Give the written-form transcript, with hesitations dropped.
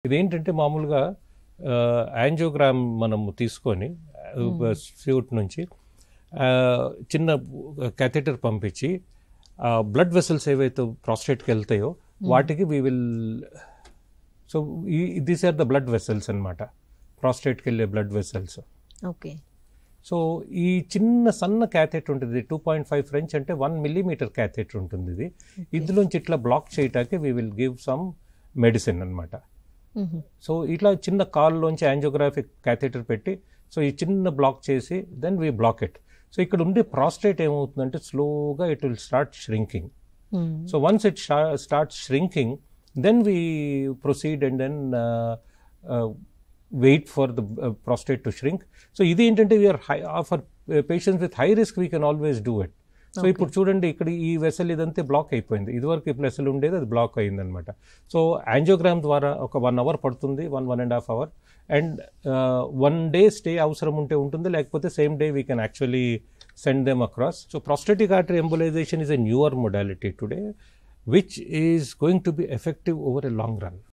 ఇదేంటంటే మామూలుగా యాంజియోగ్రామ్ మనము తీసుకొని స్యూట్ నుంచి చిన్న క్యాథెటర్ పంపించి బ్లడ్ వెసల్స్ ఏవైతే ప్రాస్టేట్కి వెళ్తాయో వాటికి we will so these are the blood vessels అనమాట, ప్రాస్టేట్కి వెళ్ళే బ్లడ్ వెసల్స్. ఓకే. సో ఈ చిన్న సన్న క్యాథెటర్ ఉంటుంది, 2.5 French అంటే 1 millimeter క్యాథెటర్ ఉంటుంది. ఇది ఇందులోంచి ఇట్లా బ్లాక్ చేయటానికి we will give some medicine అనమాట. సో ఇట్లా చిన్న కాల్లోంచి యాంజియోగ్రాఫిక్ క్యాథెటర్ పెట్టి సో ఈ చిన్న బ్లాక్ చేసి then we block it. So ఇక్కడ ఉండే ప్రాస్టేట్ ఏమవుతుందంటే స్లోగా it will start shrinking. So once it start shrinking then we proceed and then wait for the prostate to shrink. So ఇది ఏంటంటే we are for patients with high risk we can always do it. So ఇప్పుడు చూడండి ఇక్కడ ఈ vessel ఇదంతా black అయిపోయింది, ఇదివరకు ఇప్పుడు వెసల్ ఉండేది అది బ్లాక్ అయింది అనమాట. సో యాంజియోగ్రామ్ ద్వారా ఒక 1 hour పడుతుంది, 1.5 hour, అండ్ 1 day స్టే అవసరం ఉంటే ఉంటుంది, లేకపోతే same day we can actually send them across. So prostatic artery embolisation is a newer modality today which is going to be effective over a long run.